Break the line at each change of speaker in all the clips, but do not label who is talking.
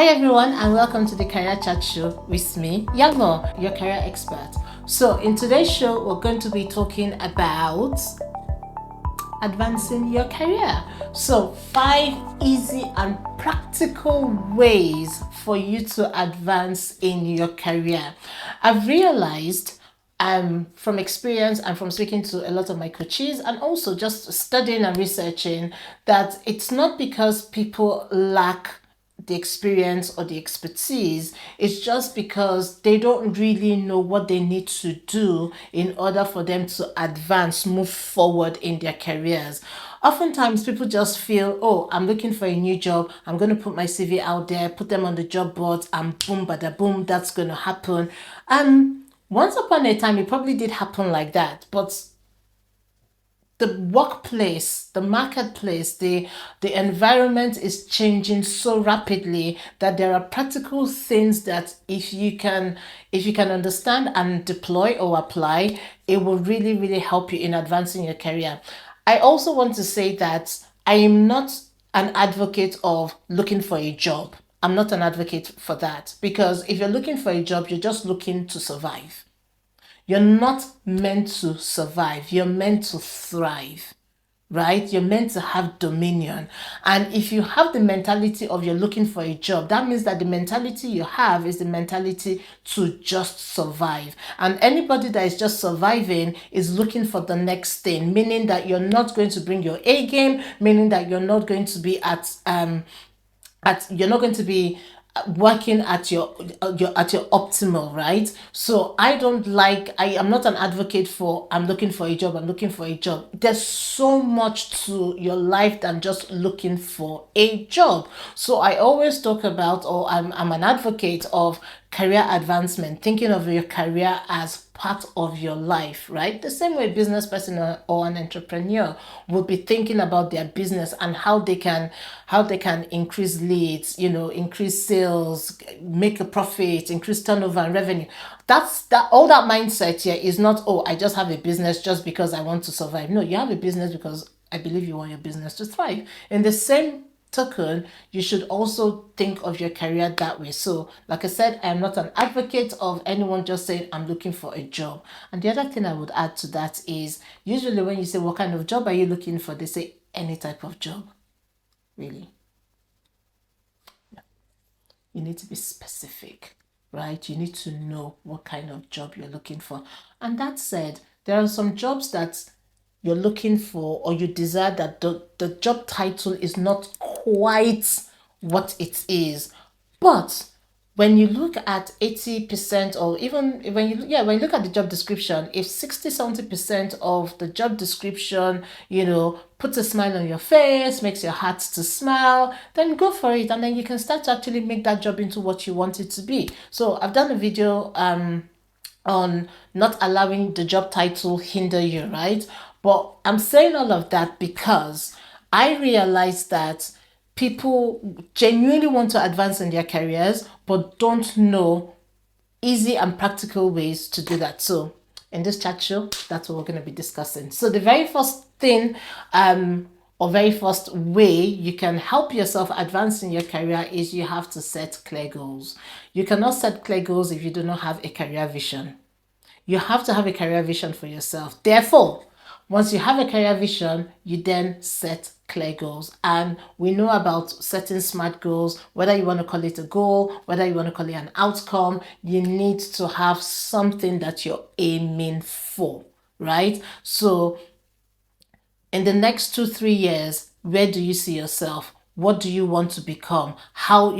Hi everyone, and welcome to the Career Chat Show with me, Yanmo, your career expert. So in today's show, we're going to be talking about advancing your career. So 5 easy and practical ways for you to advance in your career. I've realized from experience and from speaking to a lot of my coaches and also just studying and researching that it's not because people lack the experience or the expertise. It's just because they don't really know what they need to do in order for them to advance, move forward in their careers. Oftentimes people just feel, oh, I'm looking for a new job, I'm going to put my CV out there, put them on the job boards, and boom, bada boom, that's going to happen. Once upon a time it probably did happen like that, but the workplace, the marketplace, the environment is changing so rapidly that there are practical things that if you can understand and deploy or apply, it will really help you in advancing your career. I also want to say that I am not an advocate of looking for a job. I'm not an advocate for that, because if you're looking for a job, you're just looking to survive. You're not meant to survive, you're meant to thrive, right? You're meant to have dominion. And if you have the mentality of you're looking for a job, that means that the mentality you have is the mentality to just survive. And anybody that is just surviving is looking for the next thing, meaning that you're not going to bring your A game, meaning that you're not going to be you're not going to be working at your optimal, right? So I am not an advocate for I'm looking for a job, I'm looking for a job. There's so much to your life than just looking for a job. So I always talk about, or I'm an advocate of career advancement, thinking of your career as part of your life, right? The same way a business person or an entrepreneur would be thinking about their business and how they can increase leads, increase sales, make a profit, increase turnover and revenue. All that mindset here is not, oh, I just have a business just because I want to survive. No, you have a business because I believe you want your business to thrive. In the same token, you should also think of your career that way. So, like I said, I am not an advocate of anyone just saying, I'm looking for a job. And the other thing I would add to that is usually when you say, what kind of job are you looking for? They say, any type of job, really. You need to be specific, right? You need to know what kind of job you're looking for. And that said, there are some jobs that you're looking for or you desire that the job title is not quite what it is. But when you look at 80%, or even when you look at the job description, if 60-70% of the job description, puts a smile on your face, makes your heart to smile, then go for it, and then you can start to actually make that job into what you want it to be. So I've done a video on not allowing the job title hinder you, right? But I'm saying all of that because I realize that people genuinely want to advance in their careers but don't know easy and practical ways to do that. So in this chat show, that's what we're going to be discussing. So the very first thing or very first way you can help yourself advance in your career is you have to set clear goals. You cannot set clear goals if you do not have a career vision. You have to have a career vision for yourself. Therefore, once you have a career vision, you then set clear goals. And we know about setting SMART goals, whether you want to call it a goal, whether you want to call it an outcome, you need to have something that you're aiming for, right? So in the next 2-3 years, where do you see yourself? What do you want to become? How,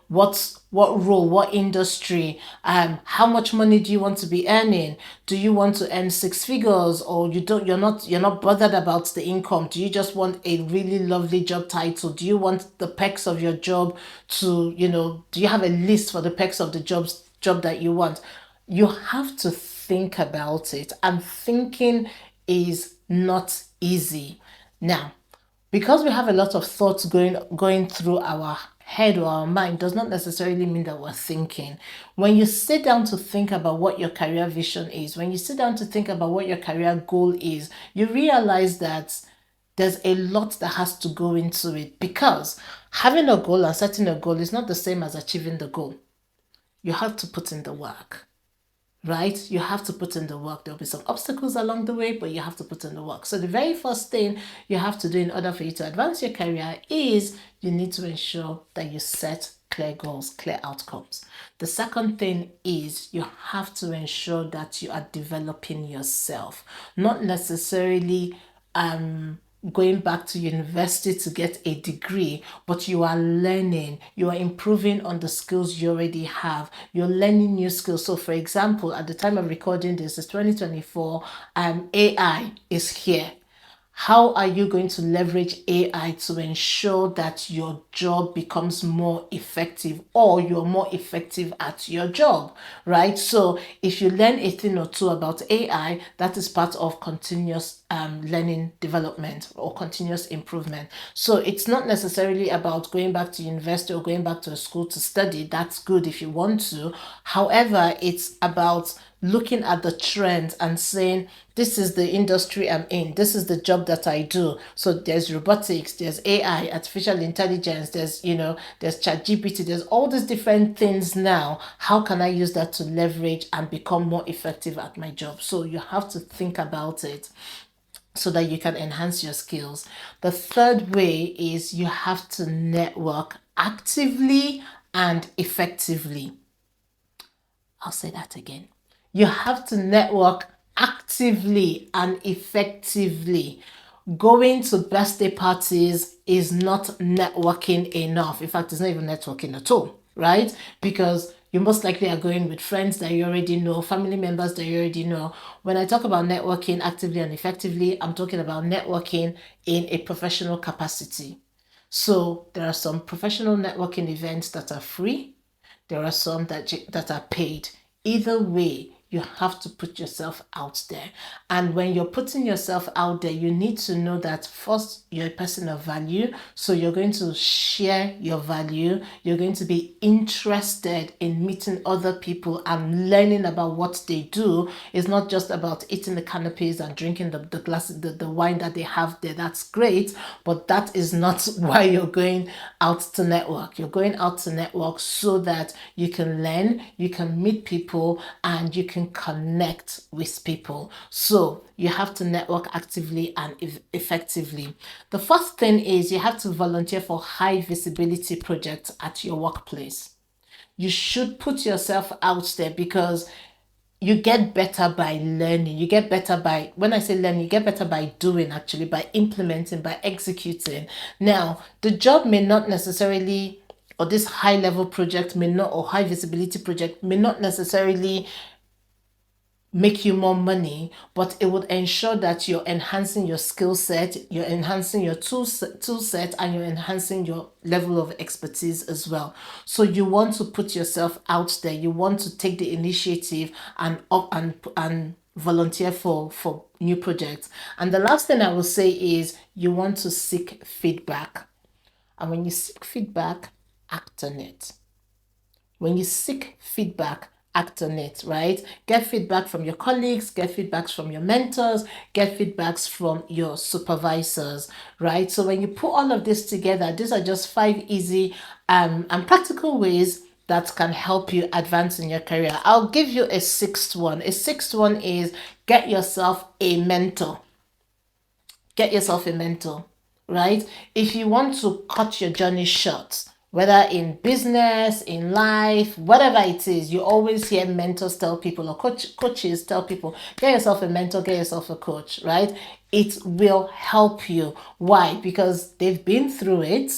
what role, what industry, how much money do you want to be earning? Do you want to earn 6 figures, or you're not bothered about the income? Do you just want a really lovely job title? Do you want the perks of your job do you have a list for the perks of the job that you want? You have to think about it, and thinking is not easy. Now, because we have a lot of thoughts going through our head or our mind does not necessarily mean that we're thinking. When you sit down to think about what your career vision is, when you sit down to think about what your career goal is, you realize that There's a lot that has to go into it, because having a goal and setting a goal is not the same as achieving the goal. You have to put in the work, right? You have to put in the work. There'll be some obstacles along the way, but you have to put in the work. So the very first thing you have to do in order for you to advance your career is you need to ensure that you set clear goals, clear outcomes. The second thing is you have to ensure that you are developing yourself, not necessarily going back to university to get a degree, but you are learning, you are improving on the skills you already have, you're learning new skills. So for example, at the time of recording this is 2024, AI is here. How are you going to leverage AI to ensure that your job becomes more effective, or you're more effective at your job, right? So if you learn a thing or two about AI, that is part of continuous learning development or continuous improvement. So it's not necessarily about going back to university or going back to a school to study. That's good if you want to. However, it's about looking at the trends and saying, this is the industry I'm in, this is the job that I do. So there's robotics, there's AI, artificial intelligence, there's ChatGPT, there's all these different things now. How can I use that to leverage and become more effective at my job? So you have to think about it so that you can enhance your skills. The third way is you have to network actively and effectively. I'll say that again. You have to network actively and effectively. Going to birthday parties is not networking enough. In fact, it's not even networking at all, right? Because you most likely are going with friends that you already know, family members that you already know. When I talk about networking actively and effectively, I'm talking about networking in a professional capacity. So there are some professional networking events that are free. There are some that are paid. Either way, you have to put yourself out there. And when you're putting yourself out there, you need to know that first, you're a person of value. So you're going to share your value. You're going to be interested in meeting other people and learning about what they do. It's not just about eating the canopies and drinking the glass, the wine that they have there. That's great, but that is not why you're going out to network. You're going out to network so that you can learn, you can meet people, and you can connect with people. So you have to network actively and effectively. The first thing is you have to volunteer for high visibility projects at your workplace. You should put yourself out there, because you get better by learning. You get better by, when I say learning, you get better by doing, actually, by implementing, by executing. Now, the job may not necessarily, or this high level project may not, or high visibility project may not necessarily make you more money, but it would ensure that you're enhancing your skill set, you're enhancing your tool set, and you're enhancing your level of expertise as well. So you want to put yourself out there. You want to take the initiative and volunteer for new projects. And the last thing I will say is you want to seek feedback. And when you seek feedback, act on it. When you seek feedback, act on it, right? Get feedback from your colleagues, get feedbacks from your mentors, get feedbacks from your supervisors, right? So when you put all of this together, these are just 5 easy and practical ways that can help you advance in your career. I'll give you a sixth one. A sixth one is get yourself a mentor. Get yourself a mentor, right? If you want to cut your journey short, whether in business, in life, whatever it is, you always hear mentors tell people, or coaches tell people, get yourself a mentor, get yourself a coach, right? It will help you. Why? Because they've been through it.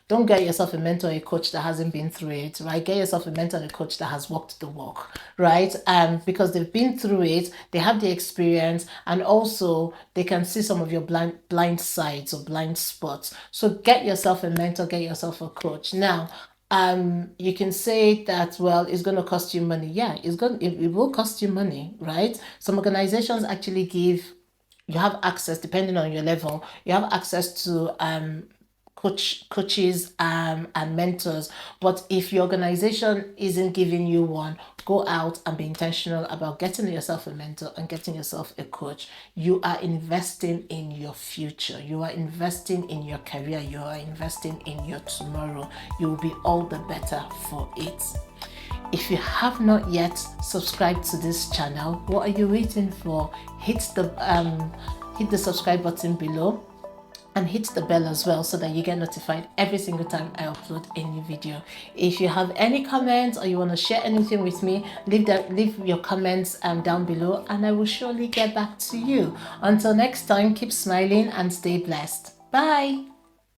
Don't get yourself a mentor or a coach that hasn't been through it, right? Get yourself a mentor and a coach that has walked the walk, right? Because they've been through it, they have the experience, and also they can see some of your blind sides or blind spots. So get yourself a mentor, get yourself a coach. Now, you can say that, well, it's going to cost you money. Yeah, it will cost you money, right? Some organizations actually give, you have access, depending on your level, you have access to coaches and mentors. But if your organization isn't giving you one, go out and be intentional about getting yourself a mentor and getting yourself a coach. You are investing in your future. You are investing in your career. You are investing in your tomorrow. You will be all the better for it. If you have not yet subscribed to this channel, what are you waiting for? Hit the subscribe button below and hit the bell as well so that you get notified every single time I upload a new video. If you have any comments or you want to share anything with me, leave your comments down below and I will surely get back to you. Until next time, keep smiling and stay blessed. Bye.